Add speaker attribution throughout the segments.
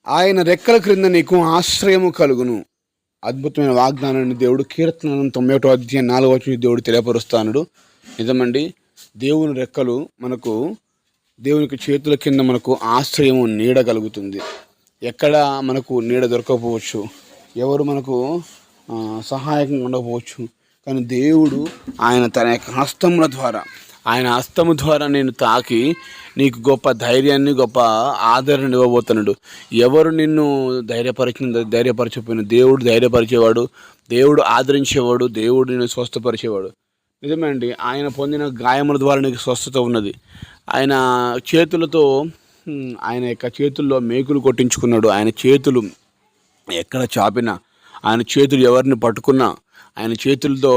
Speaker 1: ఆయన రెక్కల క్రింద నీకు ఆశ్రయము కలుగును. అద్భుతమైన వాగ్దానాన్ని దేవుడు కీర్తన 91 అధ్యాయం 4వ వచనం దేవుడు తెలియపరుస్తాడు. నిజమండి, దేవుని రెక్కలు మనకు, దేవునికి చేతుల కింద మనకు ఆశ్రయము, నీడ కలుగుతుంది. ఎక్కడ మనకు నీడ దొరకకపోవచ్చు, ఎవరు మనకు సహాయకంగా ఉండకపోవచ్చు, కానీ దేవుడు ఆయన తన యొక్క హస్తముల ద్వారా, ఆయన హస్తము ద్వారా నేను తాకి నీకు గొప్ప ధైర్యాన్ని, గొప్ప ఆదరణ ఇవ్వబోతున్నాడు. ఎవరు నిన్ను ధైర్యపరచకపోయినా దేవుడు ధైర్యపరిచేవాడు, దేవుడు ఆదరించేవాడు, దేవుడు నిన్ను స్వస్థపరిచేవాడు. నిజమే అండి, ఆయన పొందిన గాయముల ద్వారా నీకు స్వస్థత ఉన్నది. ఆయన చేతులతో, ఆయన యొక్క చేతుల్లో మేకులు కొట్టించుకున్నాడు. ఆయన చేతులు ఎక్కడ చాపినా, ఆయన చేతులు ఎవరిని పట్టుకున్నా, ఆయన చేతులతో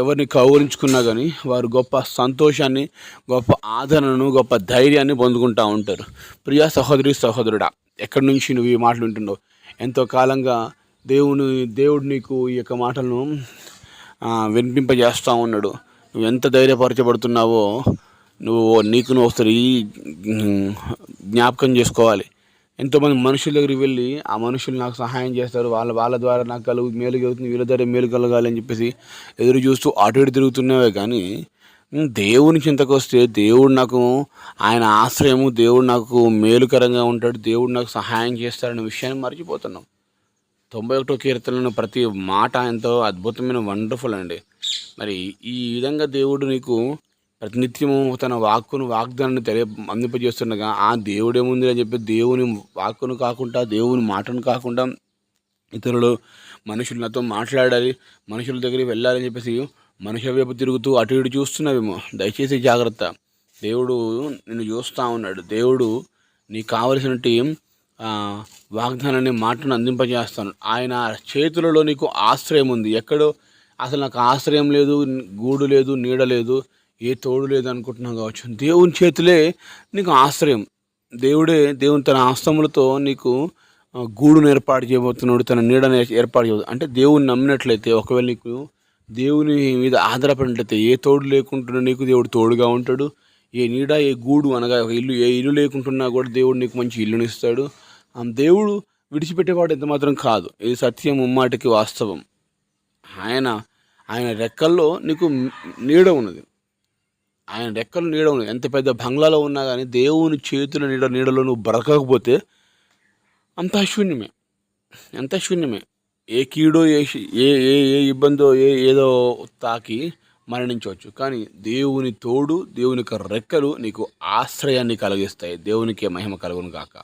Speaker 1: ఎవరిని కౌగులించుకున్నా కానీ వారు గొప్ప సంతోషాన్ని, గొప్ప ఆదరణను, గొప్ప ధైర్యాన్ని పొందుకుంటూ ఉంటారు. ప్రియా సహోదరి సహోదరుడా, ఎక్కడి నుంచి నువ్వు ఈ మాటలు వింటున్నావు? ఎంతో కాలంగా దేవుడు నీకు ఈ యొక్క మాటలను వినిపింపజేస్తూ ఉన్నాడు. నువ్వు ఎంత ధైర్యపరచబడుతున్నావో నువ్వు ఒకసారి జ్ఞాపకం చేసుకోవాలి. ఎంతోమంది మనుషుల దగ్గరికి వెళ్ళి ఆ మనుషులు నాకు సహాయం చేస్తారు, వాళ్ళ ద్వారా నాకు మేలు కలుగుతుంది, వీళ్ళ ద్వారా మేలు కలగాలి అని చెప్పేసి ఎదురు చూస్తూ అటు ఇటు తిరుగుతున్నావే. కానీ దేవుని చింతకు వస్తే దేవుడు నాకు, ఆయన ఆశ్రయము, దేవుడు నాకు మేలుకరంగా ఉంటాడు, దేవుడు నాకు సహాయం చేస్తాడనే విషయాన్ని మర్చిపోతున్నాం. 91వ కీర్తనలో ప్రతి మాట ఎంతో అద్భుతమైన, వండర్ఫుల్ అండి. మరి ఈ విధంగా దేవుడు నీకు ప్రతినిత్యము తన వాగ్దానాన్ని అందింపజేస్తుండగా, ఆ దేవుడేముంది అని చెప్పి దేవుని వాక్కును కాకుండా, దేవుని మాటను కాకుండా, మనుషులు నాతో మాట్లాడాలి, మనుషుల దగ్గరికి వెళ్ళాలని చెప్పేసి మనుషుల వైపు తిరుగుతూ అటు ఇటు చూస్తున్నావేమో. దయచేసి జాగ్రత్త. దేవుడు నిన్ను చూస్తూ ఉన్నాడు. దేవుడు నీకు కావలసినటువంటి వాగ్దానాన్ని, మాటను అందింపజేస్తాను. ఆయన చేతులలో నీకు ఆశ్రయం ఉంది. ఎక్కడో అసలు నాకు ఆశ్రయం లేదు, గూడు లేదు, నీడ లేదు, ఏ తోడు లేదు అనుకుంటున్నావు కావచ్చు. దేవుని చేతులే నీకు ఆశ్రయం. దేవుని తన హస్తములతో నీకు గూడును ఏర్పాటు చేయబోతున్నాడు, తన నీడను ఏర్పాటు చేయబోతున్నాడు. అంటే దేవుని నమ్మినట్లయితే, ఒకవేళ నీకు దేవుని మీద ఆధారపడినట్లయితే, ఏ తోడు లేకుంటున్నా నీకు దేవుడు తోడుగా ఉంటాడు. ఏ నీడ, ఏ గూడు అనగా ఏ ఇల్లు లేకుంటున్నా కూడా దేవుడు నీకు మంచి ఇల్లుని ఇస్తాడు. దేవుడు విడిచిపెట్టేవాడు ఎంత మాత్రం కాదు. ఇది సత్యం, ముమ్మాటికి వాస్తవం. ఆయన రెక్కల్లో నీకు నీడ ఉన్నది. ఆయన రెక్కలు నీడ ఉన్నది. ఎంత పెద్ద బంగ్లాలో ఉన్నా కానీ దేవుని చేతుల నీడలో నువ్వు బ్రతకకపోతే అంత శూన్యమే. ఏ కీడో, ఏ ఇబ్బందో, ఏదో తాకి మరణించవచ్చు. కానీ దేవుని తోడు, దేవుని యొక్క రెక్కలు నీకు ఆశ్రయాన్ని కలిగిస్తాయి. దేవునికి మహిమ కలుగును గాక.